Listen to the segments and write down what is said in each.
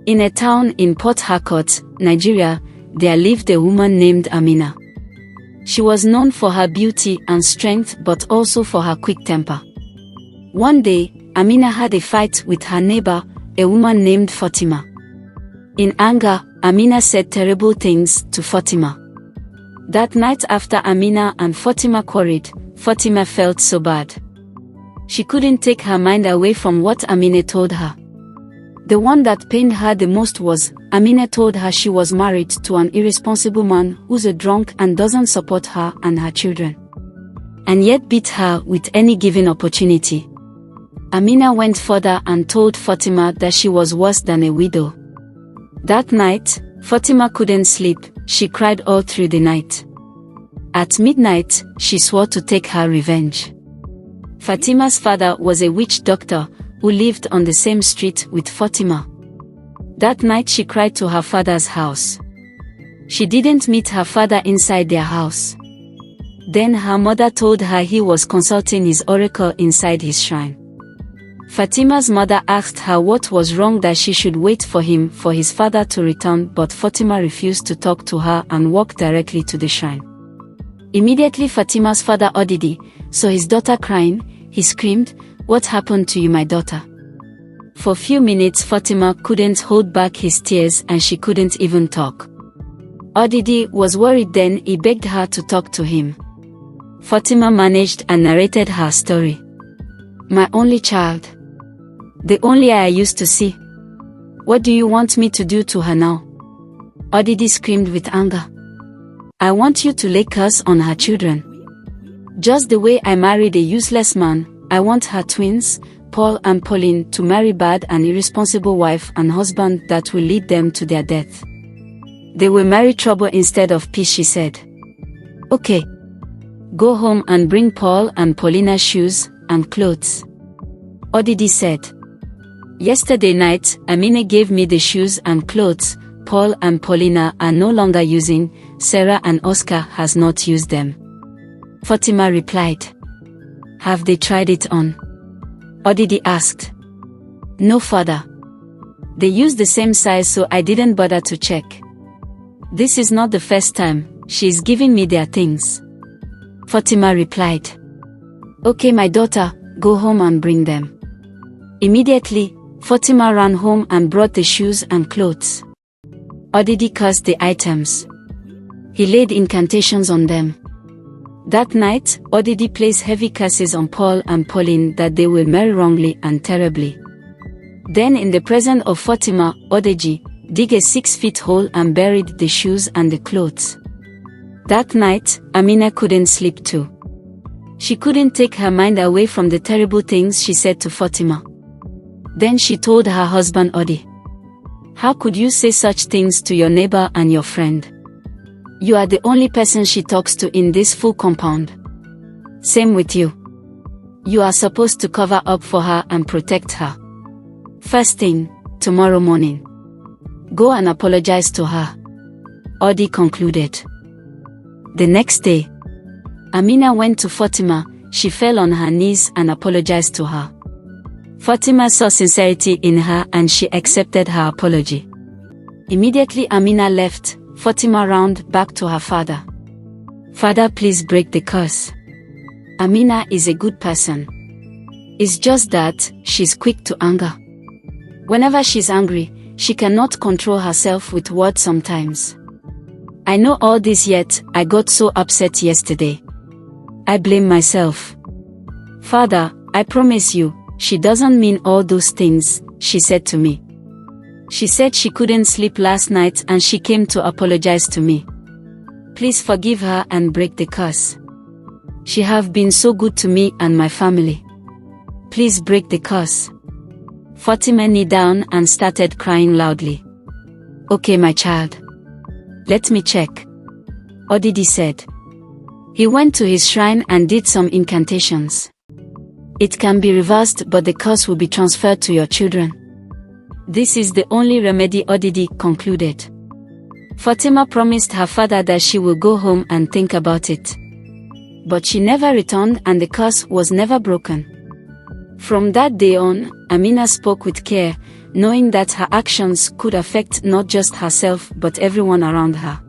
In a town in Port Harcourt, Nigeria, there lived a woman named Amina. She was known for her beauty and strength but also for her quick temper. One day, Amina had a fight with her neighbor, a woman named Fatima. In anger, Amina said terrible things to Fatima. That night after Amina and Fatima quarreled, Fatima felt so bad. She couldn't take her mind away from what Amina told her. The one that pained her the most was, Amina told her she was married to an irresponsible man who's a drunk and doesn't support her and her children. And yet beat her with any given opportunity. Amina went further and told Fatima that she was worse than a widow. That night, Fatima couldn't sleep, she cried all through the night. At midnight, she swore to take her revenge. Fatima's father was a witch doctor who lived on the same street with Fatima. That night she cried to her father's house. She didn't meet her father inside their house. Then her mother told her he was consulting his oracle inside his shrine. Fatima's mother asked her what was wrong that she should wait for his father to return, but Fatima refused to talk to her and walked directly to the shrine. Immediately Fatima's father Odidi saw his daughter crying. He screamed, "What happened to you, my daughter?" For a few minutes Fatima couldn't hold back his tears and she couldn't even talk. Odidi was worried, then he begged her to talk to him. Fatima managed and narrated her story. "My only child. The only eye I used to see. What do you want me to do to her now?" Odidi screamed with anger. "I want you to lay curse on her children. Just the way I married a useless man, I want her twins, Paul and Pauline, to marry bad and irresponsible wife and husband that will lead them to their death. They will marry trouble instead of peace," she said. "Okay. Go home and bring Paul and Paulina's shoes and clothes," Odidi said. "Yesterday night, Amina gave me the shoes and clothes Paul and Paulina are no longer using. Sarah and Oscar has not used them." Fatima replied. "Have they tried it on?" Odidi asked. "No, father. They used the same size, so I didn't bother to check. This is not the first time she's giving me their things." Fatima replied. "Okay, my daughter, go home and bring them." Immediately, Fatima ran home and brought the shoes and clothes. Odidi cursed the items. He laid incantations on them. That night, Odidi placed heavy curses on Paul and Pauline that they will marry wrongly and terribly. Then in the presence of Fatima, Odidi dug a 6-foot hole and buried the shoes and the clothes. That night, Amina couldn't sleep too. She couldn't take her mind away from the terrible things she said to Fatima. Then she told her husband Odi, "How could you say such things to your neighbor and your friend? You are the only person she talks to in this full compound. Same with you. You are supposed to cover up for her and protect her. First thing, tomorrow morning, go and apologize to her," Odi concluded. The next day, Amina went to Fatima. She fell on her knees and apologized to her. Fatima saw sincerity in her and she accepted her apology. Immediately Amina left, Fatima ran back to her father. "Father, please break the curse. Amina is a good person. It's just that she's quick to anger. Whenever she's angry, she cannot control herself with words sometimes. I know all this, yet I got so upset yesterday. I blame myself. Father, I promise you, she doesn't mean all those things she said to me. She said she couldn't sleep last night and she came to apologize to me. Please forgive her and break the curse. She have been so good to me and my family. Please break the curse." Fatima knelt down and started crying loudly. "Okay, my child. Let me check," Odidi said. He went to his shrine and did some incantations. "It can be reversed, but the curse will be transferred to your children. This is the only remedy," Odidi concluded. Fatima promised her father that she will go home and think about it. But she never returned and the curse was never broken. From that day on, Amina spoke with care, knowing that her actions could affect not just herself but everyone around her.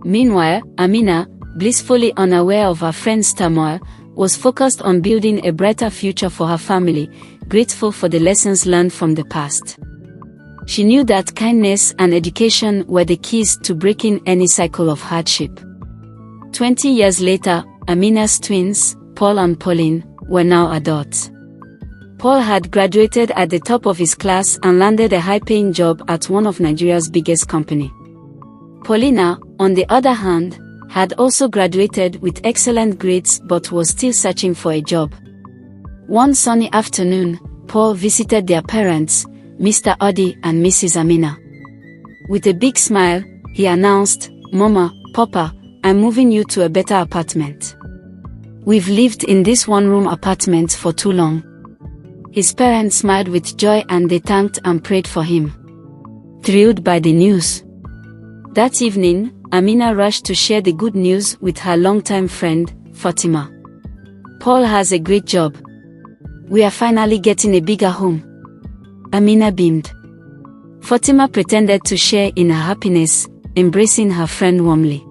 Meanwhile, Amina, blissfully unaware of her friend's turmoil, was focused on building a brighter future for her family, grateful for the lessons learned from the past. She knew that kindness and education were the keys to breaking any cycle of hardship. 20 years later, Amina's twins, Paul and Pauline, were now adults. Paul had graduated at the top of his class and landed a high-paying job at one of Nigeria's biggest companies. Paulina, on the other hand, had also graduated with excellent grades but was still searching for a job. One sunny afternoon, Paul visited their parents, Mr. Odi and Mrs. Amina. With a big smile, he announced, "Mama, Papa, I'm moving you to a better apartment. We've lived in this one-room apartment for too long." His parents smiled with joy and they thanked and prayed for him, thrilled by the news. That evening, Amina rushed to share the good news with her longtime friend, Fatima. "Paul has a great job. We are finally getting a bigger home." Amina beamed. Fatima pretended to share in her happiness, embracing her friend warmly.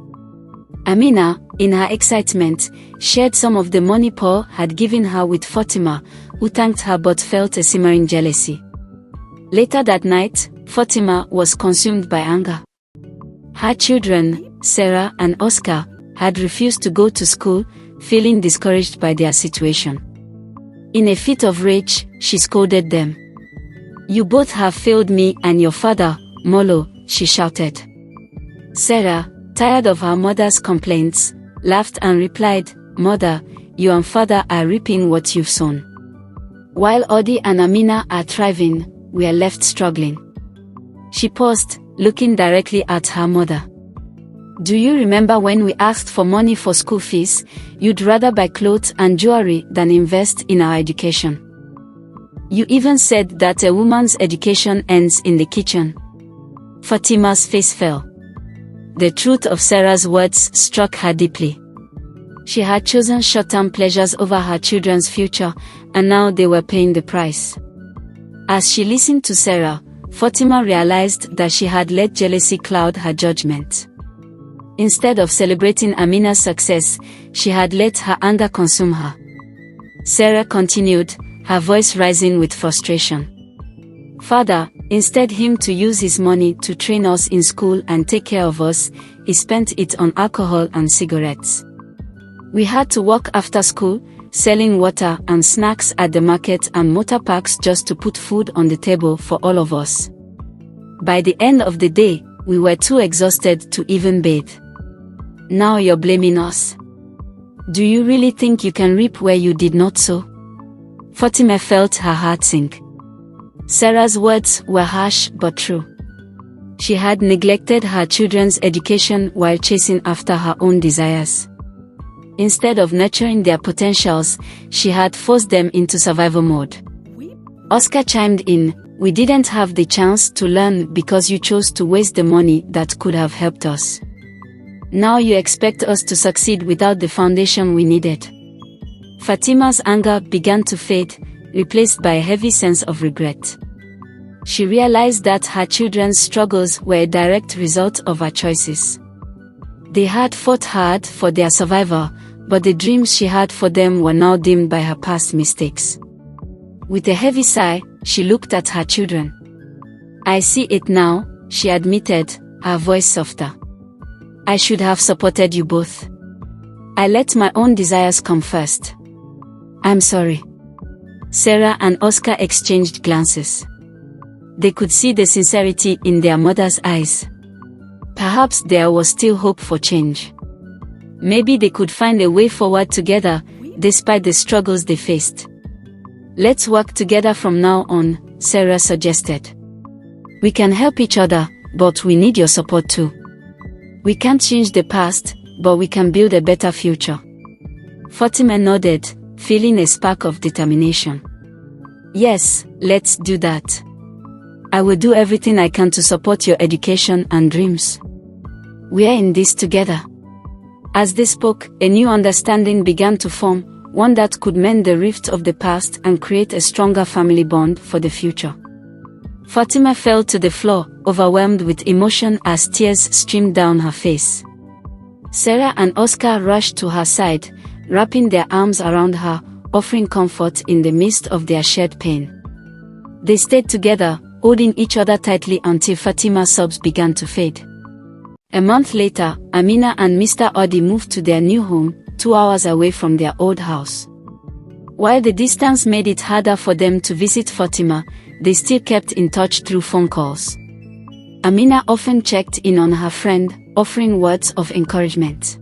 Amina, in her excitement, shared some of the money Paul had given her with Fatima, who thanked her but felt a simmering jealousy. Later that night, Fatima was consumed by anger. Her children, Sarah and Oscar, had refused to go to school, feeling discouraged by their situation. In a fit of rage, she scolded them. "You both have failed me and your father, Molo," she shouted. Sarah, tired of her mother's complaints, laughed and replied, "Mother, you and father are reaping what you've sown. While Odi and Amina are thriving, we are left struggling." She paused, looking directly at her mother. "Do you remember when we asked for money for school fees? You'd rather buy clothes and jewelry than invest in our education. You even said that a woman's education ends in the kitchen." Fatima's face fell. The truth of Sarah's words struck her deeply. She had chosen short-term pleasures over her children's future, and now they were paying the price. As she listened to Sarah, Fatima realized that she had let jealousy cloud her judgment. Instead of celebrating Amina's success, she had let her anger consume her. Sarah continued, her voice rising with frustration. "Father, instead him to use his money to train us in school and take care of us, he spent it on alcohol and cigarettes. We had to work after school, selling water and snacks at the market and motor parks just to put food on the table for all of us. By the end of the day, we were too exhausted to even bathe. Now you're blaming us. Do you really think you can reap where you did not sow?" Fatima felt her heart sink. Sarah's words were harsh but true. She had neglected her children's education while chasing after her own desires. Instead of nurturing their potentials, she had forced them into survival mode. Oscar chimed in, "We didn't have the chance to learn because you chose to waste the money that could have helped us. Now you expect us to succeed without the foundation we needed." Fatima's anger began to fade, replaced by a heavy sense of regret. She realized that her children's struggles were a direct result of her choices. They had fought hard for their survival, but the dreams she had for them were now dimmed by her past mistakes. With a heavy sigh, she looked at her children. "I see it now," she admitted, her voice softer. "I should have supported you both. I let my own desires come first. I'm sorry." Sarah and Oscar exchanged glances. They could see the sincerity in their mother's eyes. Perhaps there was still hope for change. Maybe they could find a way forward together, despite the struggles they faced. "Let's work together from now on," Sarah suggested. "We can help each other, but we need your support too. We can't change the past, but we can build a better future." Fatima nodded, feeling a spark of determination. "Yes, let's do that. I will do everything I can to support your education and dreams. We are in this together." As they spoke, a new understanding began to form, one that could mend the rift of the past and create a stronger family bond for the future. Fatima fell to the floor, overwhelmed with emotion as tears streamed down her face. Sarah and Oscar rushed to her side, wrapping their arms around her, offering comfort in the midst of their shared pain. They stayed together, holding each other tightly until Fatima's sobs began to fade. A month later, Amina and Mr. Odi moved to their new home, 2 hours away from their old house. While the distance made it harder for them to visit Fatima, they still kept in touch through phone calls. Amina often checked in on her friend, offering words of encouragement.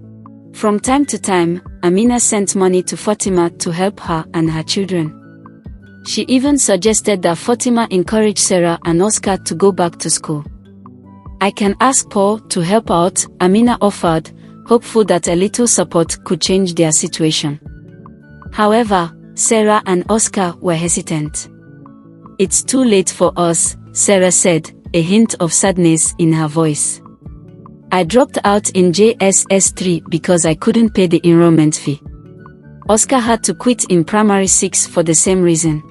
From time to time, Amina sent money to Fatima to help her and her children. She even suggested that Fatima encourage Sarah and Oscar to go back to school. "I can ask Paul to help out," Amina offered, hopeful that a little support could change their situation. However, Sarah and Oscar were hesitant. "It's too late for us," Sarah said, a hint of sadness in her voice. "I dropped out in JSS 3 because I couldn't pay the enrollment fee." Oscar had to quit in primary 6 for the same reason.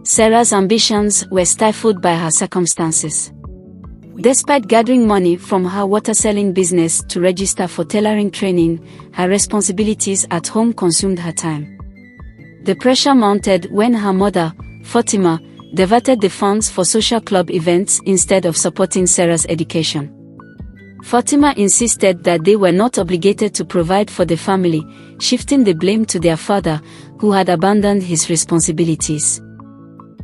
Sarah's ambitions were stifled by her circumstances. Despite gathering money from her water-selling business to register for tailoring training, her responsibilities at home consumed her time. The pressure mounted when her mother, Fatima, diverted the funds for social club events instead of supporting Sarah's education. Fatima insisted that they were not obligated to provide for the family, shifting the blame to their father, who had abandoned his responsibilities.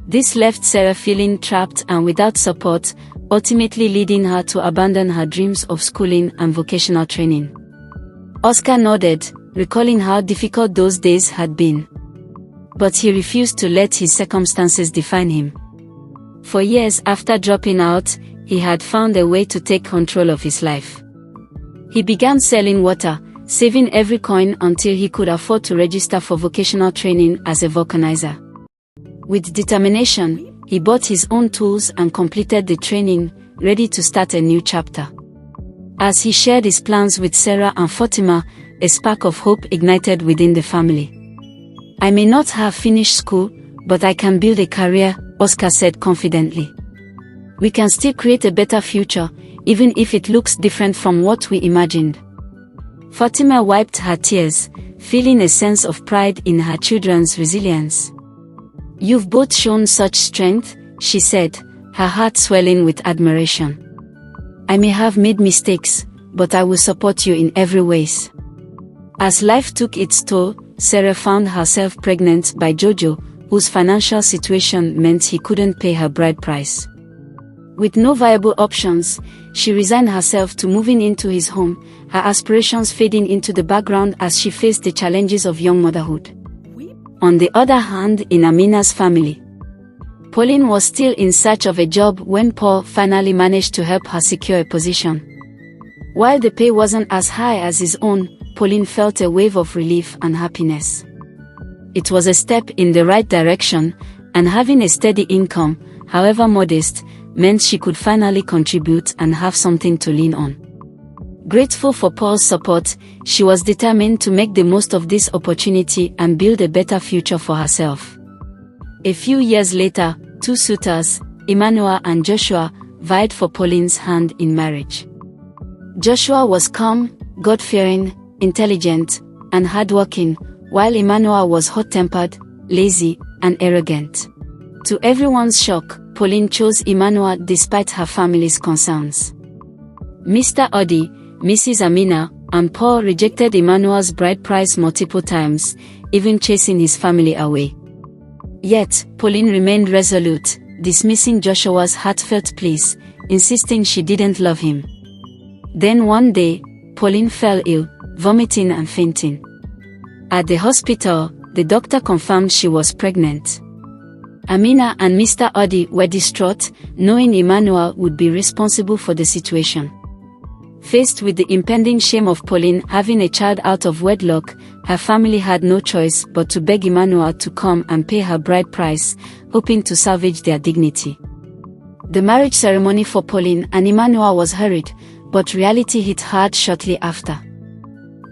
This left Sarah feeling trapped and without support, ultimately leading her to abandon her dreams of schooling and vocational training. Oscar nodded, recalling how difficult those days had been. But he refused to let his circumstances define him. For years after dropping out, he had found a way to take control of his life. He began selling water, saving every coin until he could afford to register for vocational training as a vulcanizer. With determination, he bought his own tools and completed the training, ready to start a new chapter. As he shared his plans with Sarah and Fatima, a spark of hope ignited within the family. "I may not have finished school, but I can build a career," Oscar said confidently. "We can still create a better future, even if it looks different from what we imagined." Fatima wiped her tears, feeling a sense of pride in her children's resilience. "You've both shown such strength," she said, her heart swelling with admiration. "I may have made mistakes, but I will support you in every ways." As life took its toll, Sarah found herself pregnant by Jojo, whose financial situation meant he couldn't pay her bride price. With no viable options, she resigned herself to moving into his home, her aspirations fading into the background as she faced the challenges of young motherhood. On the other hand, in Amina's family, Pauline was still in search of a job when Paul finally managed to help her secure a position. While the pay wasn't as high as his own, Pauline felt a wave of relief and happiness. It was a step in the right direction, and having a steady income, however modest, meant she could finally contribute and have something to lean on. Grateful for Paul's support, she was determined to make the most of this opportunity and build a better future for herself. A few years later, 2 suitors, Emmanuel and Joshua, vied for Pauline's hand in marriage. Joshua was calm, God-fearing, intelligent, and hardworking, while Emmanuel was hot-tempered, lazy, and arrogant. To everyone's shock, Pauline chose Emmanuel despite her family's concerns. Mr. Odi, Mrs. Amina, and Paul rejected Emmanuel's bride price multiple times, even chasing his family away. Yet, Pauline remained resolute, dismissing Joshua's heartfelt pleas, insisting she didn't love him. Then one day, Pauline fell ill, vomiting and fainting. At the hospital, the doctor confirmed she was pregnant. Amina and Mr. Odi were distraught, knowing Emmanuel would be responsible for the situation. Faced with the impending shame of Pauline having a child out of wedlock, her family had no choice but to beg Emmanuel to come and pay her bride price, hoping to salvage their dignity. The marriage ceremony for Pauline and Emmanuel was hurried, but reality hit hard shortly after.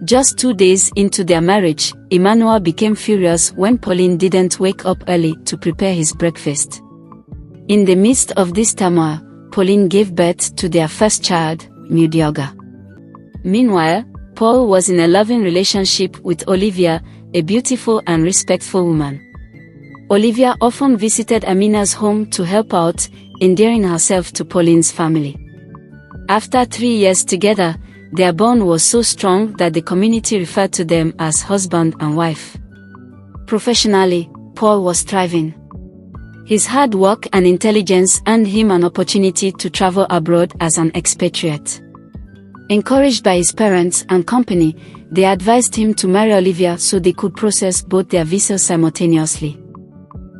Just 2 days into their marriage, Emmanuel became furious when Pauline didn't wake up early to prepare his breakfast. In the midst of this turmoil, Pauline gave birth to their first child, Mudioga. Meanwhile, Paul was in a loving relationship with Olivia, a beautiful and respectful woman. Olivia often visited Amina's home to help out, endearing herself to Pauline's family. After 3 years together, their bond was so strong that the community referred to them as husband and wife. Professionally, Paul was thriving. His hard work and intelligence earned him an opportunity to travel abroad as an expatriate. Encouraged by his parents and company, they advised him to marry Olivia so they could process both their visas simultaneously.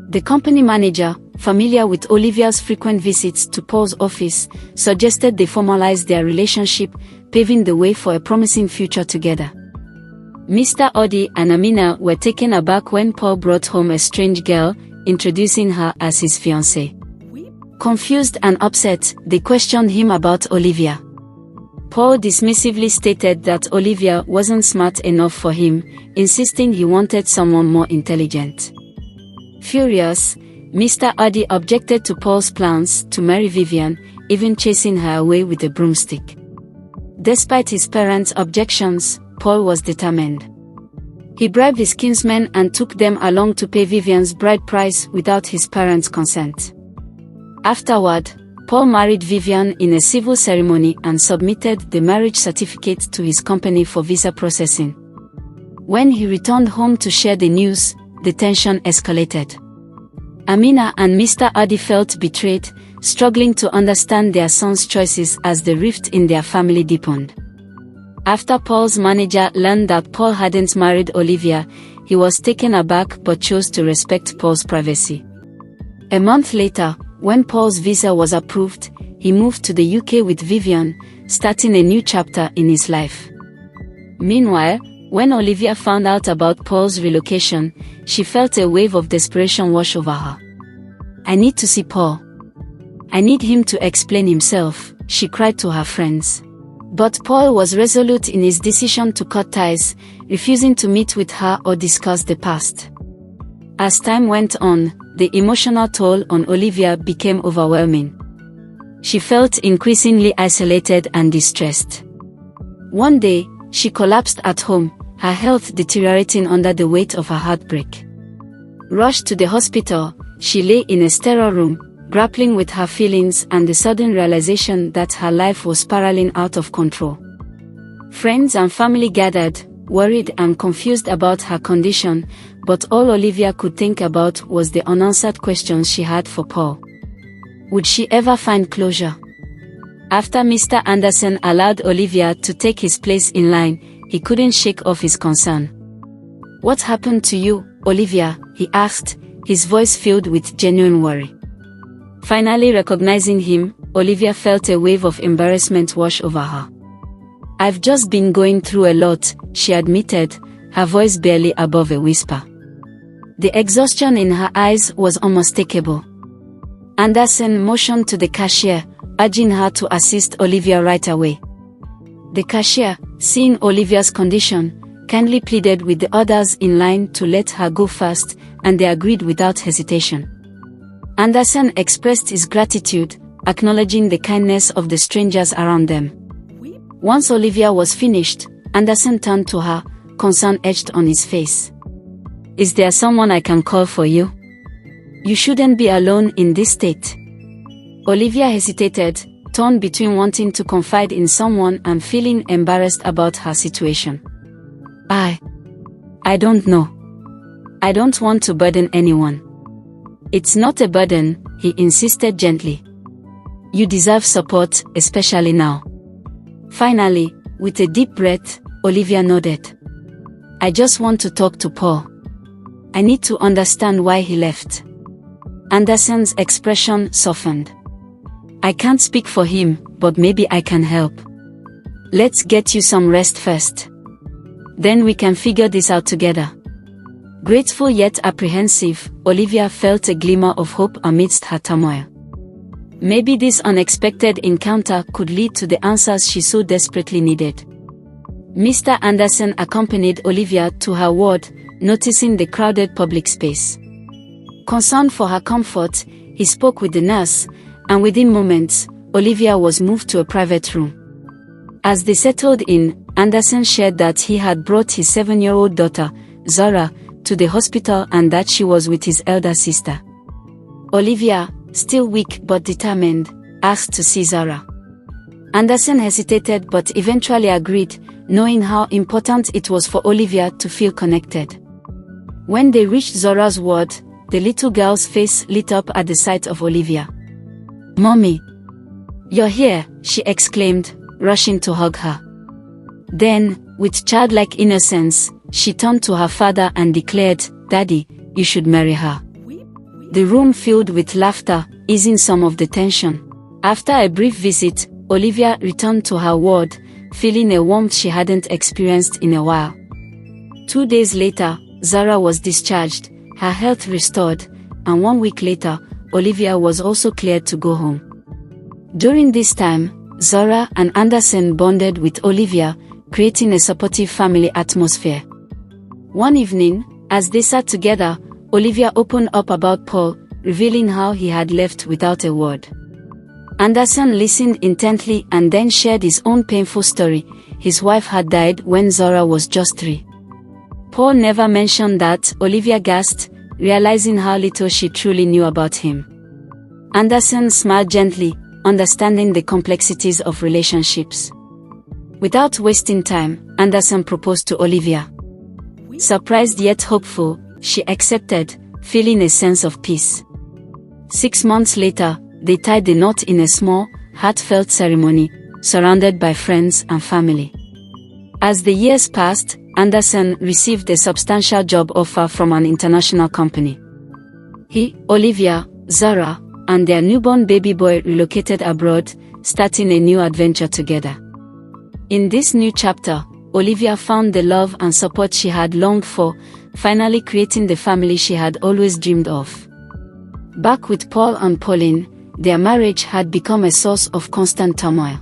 The company manager, familiar with Olivia's frequent visits to Paul's office, suggested they formalize their relationship, paving the way for a promising future together. Mr. Odi and Amina were taken aback when Paul brought home a strange girl, introducing her as his fiancée. Confused and upset, they questioned him about Olivia. Paul dismissively stated that Olivia wasn't smart enough for him, insisting he wanted someone more intelligent. Furious, Mr. Adi objected to Paul's plans to marry Vivian, even chasing her away with a broomstick. Despite his parents' objections, Paul was determined. He bribed his kinsmen and took them along to pay Vivian's bride price without his parents' consent. Afterward, Paul married Vivian in a civil ceremony and submitted the marriage certificate to his company for visa processing. When he returned home to share the news, the tension escalated. Amina and Mr. Adi felt betrayed, struggling to understand their son's choices as the rift in their family deepened. After Paul's manager learned that Paul hadn't married Olivia, he was taken aback but chose to respect Paul's privacy. A month later, when Paul's visa was approved, he moved to the UK with Vivian, starting a new chapter in his life. Meanwhile, when Olivia found out about Paul's relocation, she felt a wave of desperation wash over her. "I need to see Paul. I need him to explain himself," she cried to her friends. But Paul was resolute in his decision to cut ties, refusing to meet with her or discuss the past. As time went on, the emotional toll on Olivia became overwhelming. She felt increasingly isolated and distressed. One day, she collapsed at home, her health deteriorating under the weight of her heartbreak. Rushed to the hospital, she lay in a sterile room, grappling with her feelings and the sudden realization that her life was spiraling out of control. Friends and family gathered, worried and confused about her condition, but all Olivia could think about was the unanswered questions she had for Paul. Would she ever find closure? After Mr. Anderson allowed Olivia to take his place in line, he couldn't shake off his concern. "What happened to you, Olivia?" he asked, his voice filled with genuine worry. Finally recognizing him, Olivia felt a wave of embarrassment wash over her. "I've just been going through a lot," she admitted, her voice barely above a whisper. The exhaustion in her eyes was unmistakable. Anderson motioned to the cashier, urging her to assist Olivia right away. The cashier, seeing Olivia's condition, kindly pleaded with the others in line to let her go first, and they agreed without hesitation. Anderson expressed his gratitude, acknowledging the kindness of the strangers around them. Once Olivia was finished, Anderson turned to her, concern etched on his face. "Is there someone I can call for you? You shouldn't be alone in this state." Olivia hesitated, torn between wanting to confide in someone and feeling embarrassed about her situation. I don't know. I don't want to burden anyone." "It's not a burden," he insisted gently. "You deserve support, especially now." Finally, with a deep breath, Olivia nodded. "I just want to talk to Paul. I need to understand why he left." Anderson's expression softened. "I can't speak for him, but maybe I can help. Let's get you some rest first. Then we can figure this out together." Grateful yet apprehensive, Olivia felt a glimmer of hope amidst her turmoil. Maybe this unexpected encounter could lead to the answers she so desperately needed. Mr. Anderson accompanied Olivia to her ward, noticing the crowded public space. Concerned for her comfort, He spoke with the nurse, and within moments, Olivia was moved to a private room. As they settled in, Anderson shared that he had brought his 7-year-old daughter, Zora, to the hospital and that she was with his elder sister. Olivia, still weak but determined, asked to see Zora. Anderson hesitated but eventually agreed, knowing how important it was for Olivia to feel connected. When they reached Zora's ward, the little girl's face lit up at the sight of Olivia. "Mommy! You're here," she exclaimed, rushing to hug her. Then, with childlike innocence, she turned to her father and declared, "Daddy, you should marry her." The room filled with laughter, easing some of the tension. After a brief visit, Olivia returned to her ward, feeling a warmth she hadn't experienced in a while. 2 days later, Zara was discharged, her health restored, and 1 week later, Olivia was also cleared to go home. During this time, Zara and Anderson bonded with Olivia, creating a supportive family atmosphere. One evening, as they sat together, Olivia opened up about Paul, revealing how he had left without a word. Anderson listened intently and then shared his own painful story. His wife had died when Zora was just 3. Paul never mentioned that, Olivia gasped, realizing how little she truly knew about him. Anderson smiled gently, understanding the complexities of relationships. Without wasting time, Anderson proposed to Olivia. Surprised yet hopeful, she accepted, feeling a sense of peace. 6 months later, they tied the knot in a small, heartfelt ceremony, surrounded by friends and family. As the years passed, Anderson received a substantial job offer from an international company. He, Olivia, Zara, and their newborn baby boy relocated abroad, starting a new adventure together. In this new chapter, Olivia found the love and support she had longed for, finally creating the family she had always dreamed of. Back with Paul and Pauline, their marriage had become a source of constant turmoil.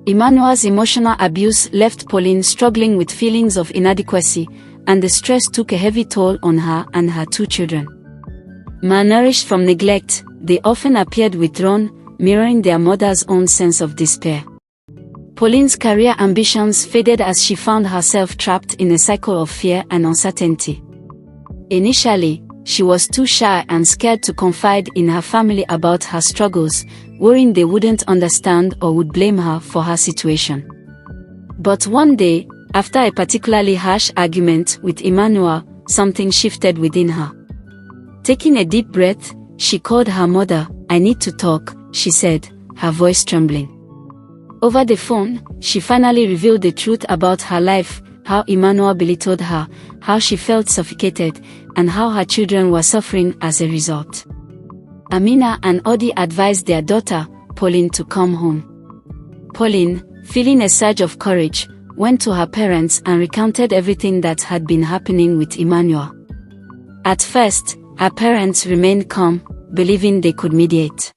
Emmanuel's emotional abuse left Pauline struggling with feelings of inadequacy, and the stress took a heavy toll on her and her 2 children. Malnourished from neglect, they often appeared withdrawn, mirroring their mother's own sense of despair. Pauline's career ambitions faded as she found herself trapped in a cycle of fear and uncertainty. Initially, she was too shy and scared to confide in her family about her struggles, worrying they wouldn't understand or would blame her for her situation. But one day, after a particularly harsh argument with Emmanuel, something shifted within her. Taking a deep breath, she called her mother. "I need to talk," she said, her voice trembling. Over the phone, she finally revealed the truth about her life, how Emmanuel belittled her, how she felt suffocated, and how her children were suffering as a result. Amina and Odi advised their daughter, Pauline, to come home. Pauline, feeling a surge of courage, went to her parents and recounted everything that had been happening with Emmanuel. At first, her parents remained calm, believing they could mediate.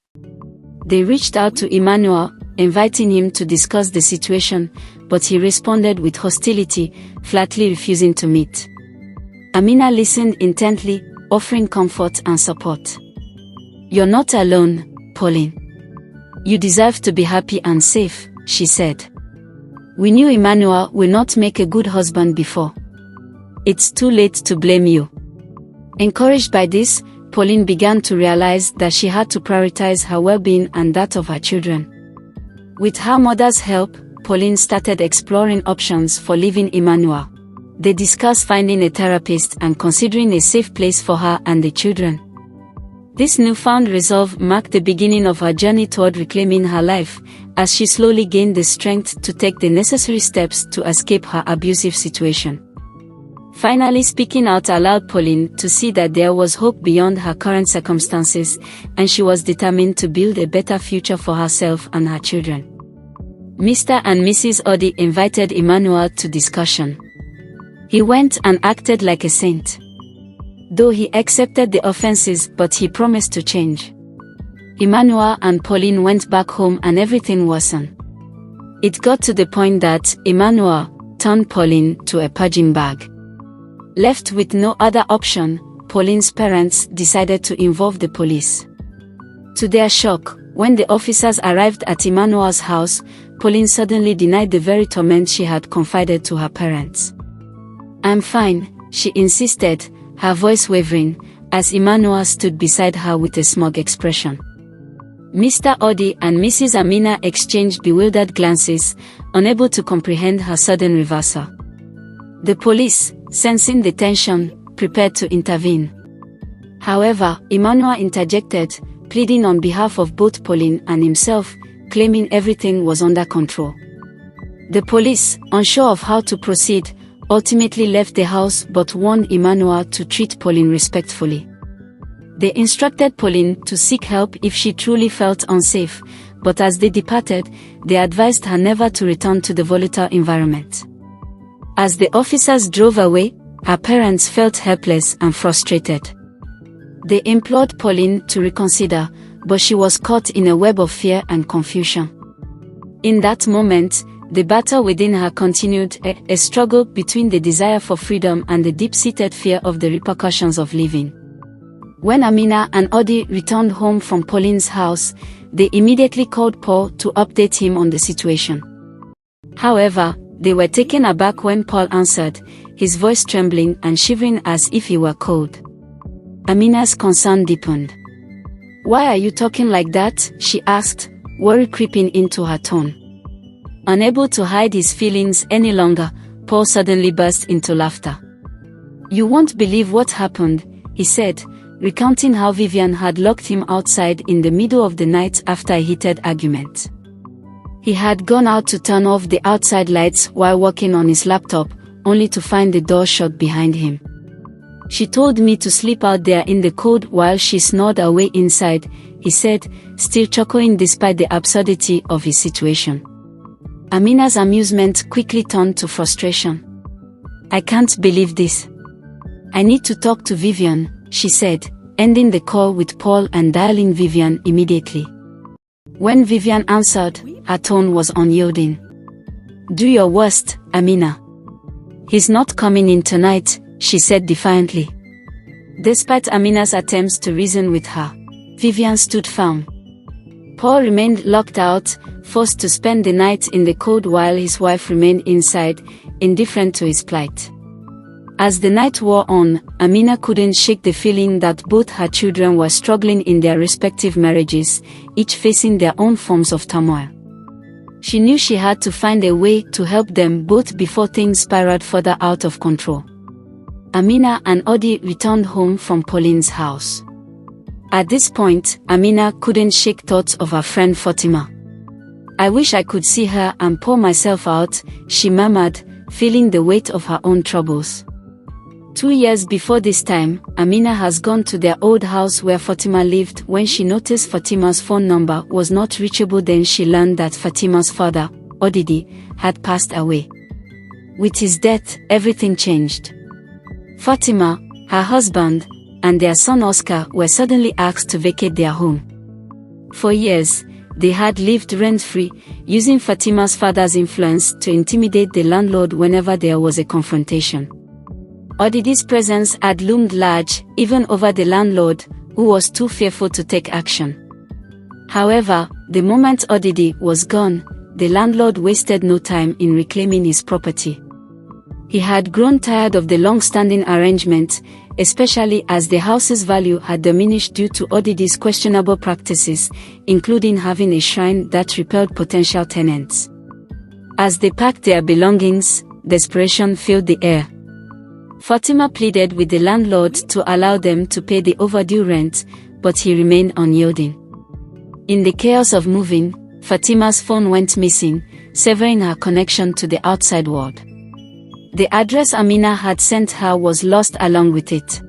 They reached out to Emmanuel, inviting him to discuss the situation, but he responded with hostility, flatly refusing to meet. Amina listened intently, offering comfort and support. "You're not alone, Pauline. You deserve to be happy and safe," she said. "We knew Emmanuel will not make a good husband before. It's too late to blame you." Encouraged by this, Pauline began to realize that she had to prioritize her well-being and that of her children. With her mother's help, Pauline started exploring options for leaving Emmanuel. They discussed finding a therapist and considering a safe place for her and the children. This newfound resolve marked the beginning of her journey toward reclaiming her life, as she slowly gained the strength to take the necessary steps to escape her abusive situation. Finally speaking out allowed Pauline to see that there was hope beyond her current circumstances, and she was determined to build a better future for herself and her children. Mr. and Mrs. Odi invited Emmanuel to discussion. He went and acted like a saint. Though he accepted the offenses, but he promised to change. Emmanuel and Pauline went back home and everything worsened. It got to the point that Emmanuel turned Pauline to a punching bag. Left with no other option, Pauline's parents decided to involve the police. To their shock, when the officers arrived at Emmanuel's house, Pauline suddenly denied the very torment she had confided to her parents. "I'm fine," she insisted, her voice wavering, as Emmanuel stood beside her with a smug expression. Mr. Odi and Mrs. Amina exchanged bewildered glances, unable to comprehend her sudden reversal. The police, sensing the tension, prepared to intervene. However, Emmanuel interjected, pleading on behalf of both Pauline and himself, claiming everything was under control. The police, unsure of how to proceed, ultimately left the house but warned Emmanuel to treat Pauline respectfully. They instructed Pauline to seek help if she truly felt unsafe, but as they departed, they advised her never to return to the volatile environment. As the officers drove away, her parents felt helpless and frustrated. They implored Pauline to reconsider, but she was caught in a web of fear and confusion. In that moment, the battle within her continued, a struggle between the desire for freedom and the deep-seated fear of the repercussions of living. When Amina and Odi returned home from Pauline's house, they immediately called Paul to update him on the situation. However, they were taken aback when Paul answered, his voice trembling and shivering as if he were cold. Amina's concern deepened. "Why are you talking like that?" she asked, worry creeping into her tone. Unable to hide his feelings any longer, Paul suddenly burst into laughter. "You won't believe what happened," he said, recounting how Vivian had locked him outside in the middle of the night after a heated argument. He had gone out to turn off the outside lights while working on his laptop, only to find the door shut behind him. "She told me to sleep out there in the cold while she snored away inside," he said, still chuckling despite the absurdity of his situation. Amina's amusement quickly turned to frustration. "I can't believe this. I need to talk to Vivian," she said, ending the call with Paul and dialing Vivian immediately. When Vivian answered, her tone was unyielding. "Do your worst, Amina. He's not coming in tonight," she said defiantly. Despite Amina's attempts to reason with her, Vivian stood firm. Paul remained locked out, forced to spend the night in the cold while his wife remained inside, indifferent to his plight. As the night wore on, Amina couldn't shake the feeling that both her children were struggling in their respective marriages, each facing their own forms of turmoil. She knew she had to find a way to help them both before things spiraled further out of control. Amina and Odi returned home from Pauline's house. At this point, Amina couldn't shake thoughts of her friend Fatima. "I wish I could see her and pour myself out," she murmured, feeling the weight of her own troubles. 2 years before this time, Amina has gone to their old house where Fatima lived. When she noticed Fatima's phone number was not reachable, then she learned that Fatima's father, Odidi, had passed away. With his death, everything changed. Fatima, her husband, and their son Oscar were suddenly asked to vacate their home. For years, they had lived rent-free, using Fatima's father's influence to intimidate the landlord whenever there was a confrontation. Odidi's presence had loomed large, even over the landlord, who was too fearful to take action. However, the moment Odidi was gone, the landlord wasted no time in reclaiming his property. He had grown tired of the long-standing arrangement, especially as the house's value had diminished due to Odidi's questionable practices, including having a shrine that repelled potential tenants. As they packed their belongings, desperation filled the air. Fatima pleaded with the landlord to allow them to pay the overdue rent, but he remained unyielding. In the chaos of moving, Fatima's phone went missing, severing her connection to the outside world. The address Amina had sent her was lost along with it.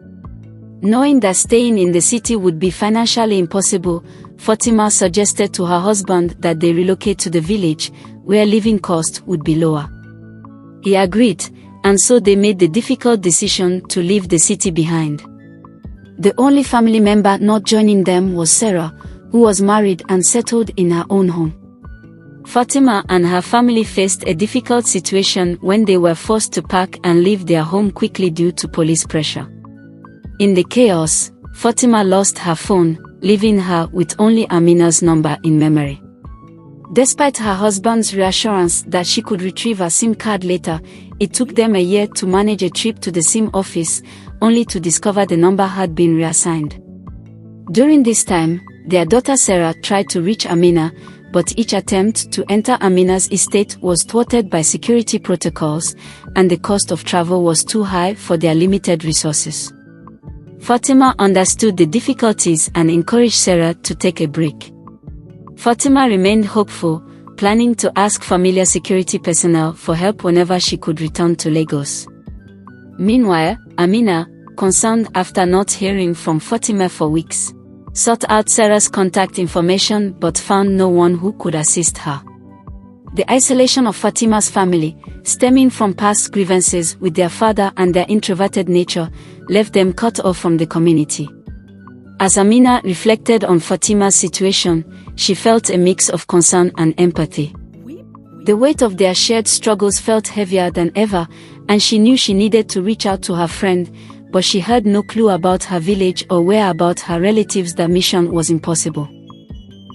Knowing that staying in the city would be financially impossible, Fatima suggested to her husband that they relocate to the village, where living costs would be lower. He agreed, and so they made the difficult decision to leave the city behind. The only family member not joining them was Sarah, who was married and settled in her own home. Fatima and her family faced a difficult situation when they were forced to pack and leave their home quickly due to police pressure. In the chaos, Fatima lost her phone, leaving her with only Amina's number in memory. Despite her husband's reassurance that she could retrieve her SIM card later, it took them a year to manage a trip to the SIM office, only to discover the number had been reassigned. During this time, their daughter Sarah tried to reach Amina, but each attempt to enter Amina's estate was thwarted by security protocols, and the cost of travel was too high for their limited resources. Fatima understood the difficulties and encouraged Sarah to take a break. Fatima remained hopeful, planning to ask familiar security personnel for help whenever she could return to Lagos. Meanwhile, Amina, concerned after not hearing from Fatima for weeks, sought out Sarah's contact information but found no one who could assist her. The isolation of Fatima's family, stemming from past grievances with their father and their introverted nature, left them cut off from the community. As Amina reflected on Fatima's situation, she felt a mix of concern and empathy. The weight of their shared struggles felt heavier than ever, and she knew she needed to reach out to her friend, but she had no clue about her village or whereabouts her relatives. The mission was impossible.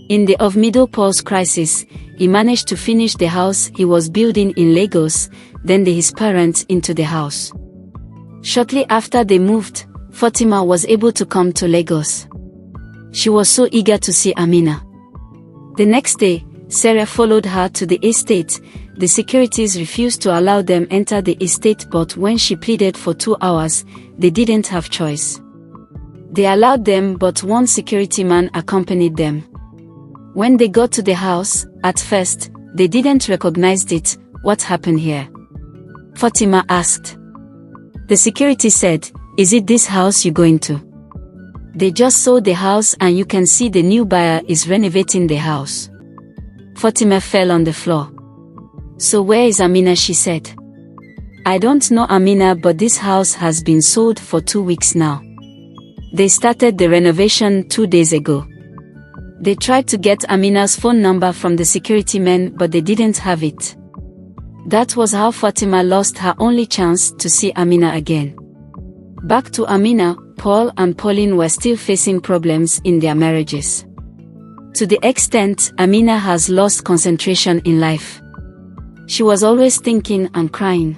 In the middle Paul's crisis, he managed to finish the house he was building in Lagos, then his parents into the house. Shortly after they moved, Fatima was able to come to Lagos. She was so eager to see Amina. The next day, Sarah followed her to the estate. The securities refused to allow them enter the estate, but when she pleaded for 2 hours, they didn't have choice. They allowed them, but one security man accompanied them. When they got to the house, at first, they didn't recognize it. "What happened here?" Fatima asked. The security said, "Is it this house you're going to?" They just saw the house and you can see the new buyer is renovating the house. Fatima fell on the floor. "So where is Amina?" she said. "I don't know Amina, but this house has been sold for 2 weeks now. They started the renovation 2 days ago." They tried to get Amina's phone number from the security men, but they didn't have it. That was how Fatima lost her only chance to see Amina again. Back to Amina, Paul and Pauline were still facing problems in their marriages. To the extent Amina has lost concentration in life. She was always thinking and crying.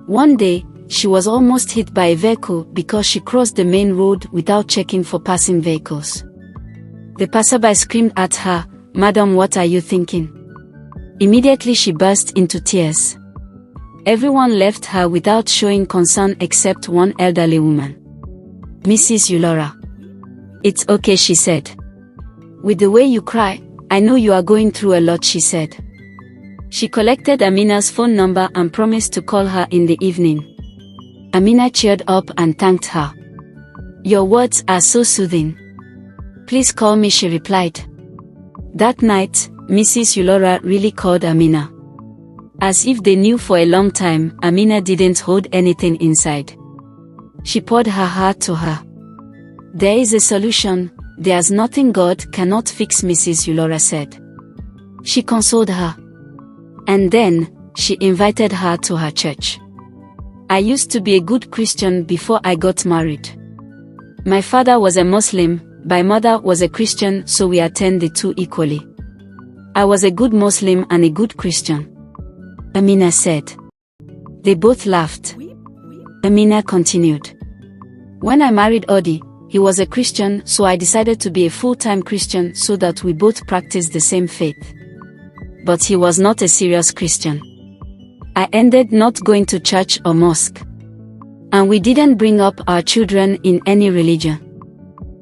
One day, she was almost hit by a vehicle because she crossed the main road without checking for passing vehicles. The passerby screamed at her, "Madam, what are you thinking?" Immediately she burst into tears. Everyone left her without showing concern except one elderly woman. "Mrs. Ulora. It's okay," she said. "With the way you cry, I know you are going through a lot," she said. She collected Amina's phone number and promised to call her in the evening. Amina cheered up and thanked her. "Your words are so soothing. Please call me," she replied. That night, Mrs. Ulora really called Amina. As if they knew for a long time, Amina didn't hold anything inside. She poured her heart to her. "There is a solution. There's nothing God cannot fix," Mrs. Ulora said. She consoled her. And then, she invited her to her church. "I used to be a good Christian before I got married. My father was a Muslim, my mother was a Christian, so we attend the two equally. I was a good Muslim and a good Christian," Amina said. They both laughed. Amina continued. "When I married Odi, he was a Christian, so I decided to be a full-time Christian so that we both practiced the same faith. But he was not a serious Christian. I ended not going to church or mosque. And we didn't bring up our children in any religion."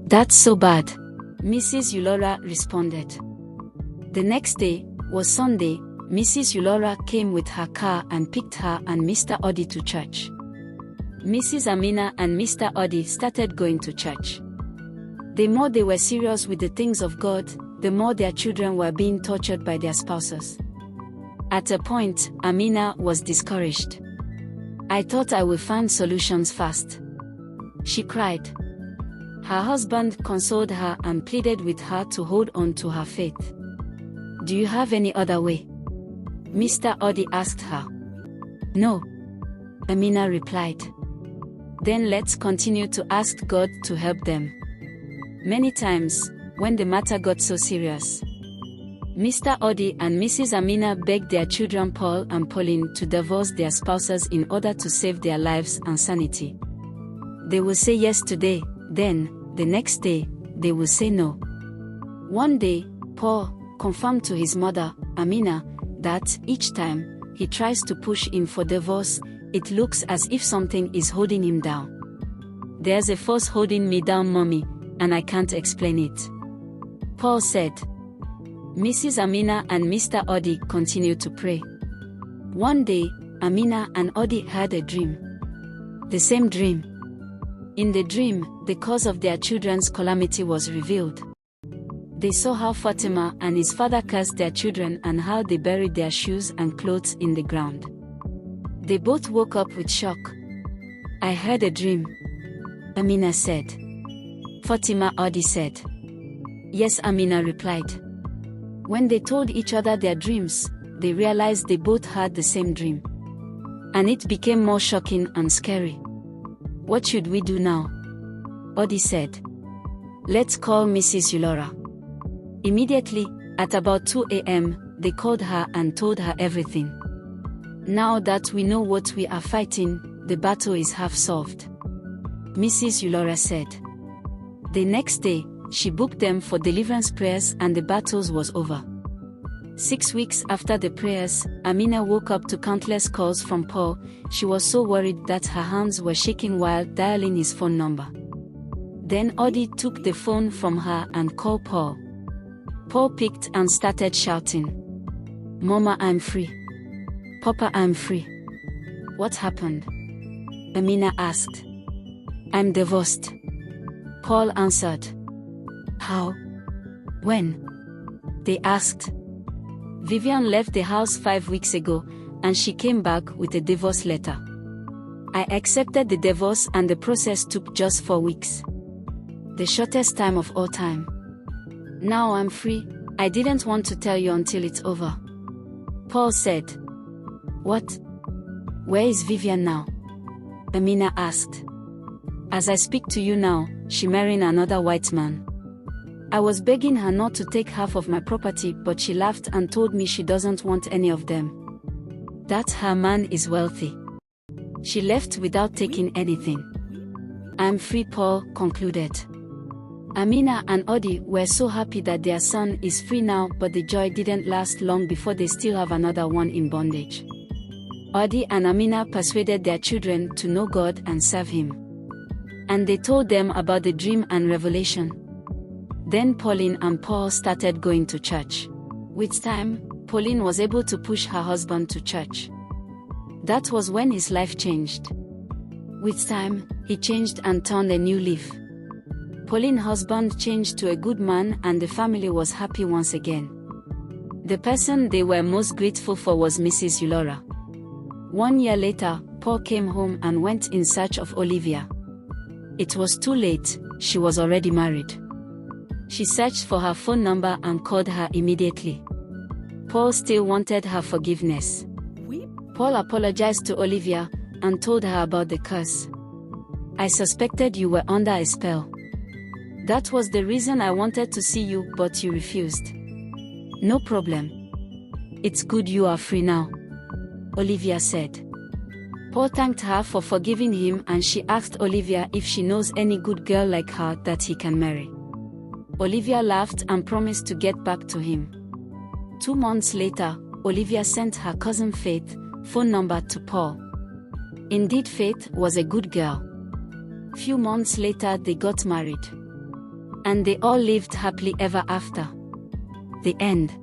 "That's so bad," Mrs. Ulora responded. The next day was Sunday. Mrs. Ulora came with her car and picked her and Mr. Odi to church. Mrs. Amina and Mr. Odi started going to church. The more they were serious with the things of God, the more their children were being tortured by their spouses. At a point, Amina was discouraged. "I thought I would find solutions fast," she cried. Her husband consoled her and pleaded with her to hold on to her faith. "Do you have any other way?" Mr. Odi asked her. "No," Amina replied. "Then let's continue to ask God to help them." Many times, when the matter got so serious, Mr. Odi and Mrs. Amina begged their children Paul and Pauline to divorce their spouses in order to save their lives and sanity. They will say yes today, then, the next day, they will say no. One day, Paul confirmed to his mother, Amina, that each time he tries to push him for divorce, it looks as if something is holding him down. "There's a force holding me down, mommy, and I can't explain it," Paul said. Mrs. Amina and Mr. Odi continued to pray. One day, Amina and Odi had a dream. The same dream. In the dream, the cause of their children's calamity was revealed. They saw how Fatima and his father cursed their children and how they buried their shoes and clothes in the ground. They both woke up with shock. "I had a dream," Amina said. Fatima Odi said. "Yes," Amina replied. When they told each other their dreams, they realized they both had the same dream. And it became more shocking and scary. "What should we do now?" Odi said. "Let's call Mrs. Yulora." Immediately, at about 2 a.m., they called her and told her everything. "Now that we know what we are fighting, the battle is half solved," Mrs. Yulora said. The next day, she booked them for deliverance prayers and the battles was over. 6 weeks after the prayers, Amina woke up to countless calls from Paul. She was so worried that her hands were shaking while dialing his phone number. Then Odi took the phone from her and called Paul. Paul picked and started shouting, "Mama, I'm free. Papa, I'm free." "What happened?" Amina asked. "I'm divorced," Paul answered. "How? When?" they asked. "Vivian left the house 5 weeks ago, and she came back with a divorce letter. I accepted the divorce and the process took just 4 weeks. The shortest time of all time. Now I'm free. I didn't want to tell you until it's over," Paul said. "What? Where is Vivian now?" Amina asked. "As I speak to you now, she married another white man. I was begging her not to take half of my property, but she laughed and told me she doesn't want any of them. That her man is wealthy. She left without taking anything. I'm free," Paul concluded. Amina and Odi were so happy that their son is free now, but the joy didn't last long before they still have another one in bondage. Odi and Amina persuaded their children to know God and serve Him. And they told them about the dream and revelation. Then Pauline and Paul started going to church. With time, Pauline was able to push her husband to church. That was when his life changed. With time, he changed and turned a new leaf. Pauline's husband changed to a good man and the family was happy once again. The person they were most grateful for was Mrs. Yulora. 1 year later, Paul came home and went in search of Olivia. It was too late, she was already married. She searched for her phone number and called her immediately. Paul still wanted her forgiveness. Paul apologized to Olivia and told her about the curse. "I suspected you were under a spell. That was the reason I wanted to see you, but you refused." "No problem. It's good you are free now," Olivia said. Paul thanked her for forgiving him and she asked Olivia if she knows any good girl like her that he can marry. Olivia laughed and promised to get back to him. 2 months later, Olivia sent her cousin Faith's phone number to Paul. Indeed, Faith was a good girl. Few months later they got married. And they all lived happily ever after. The end.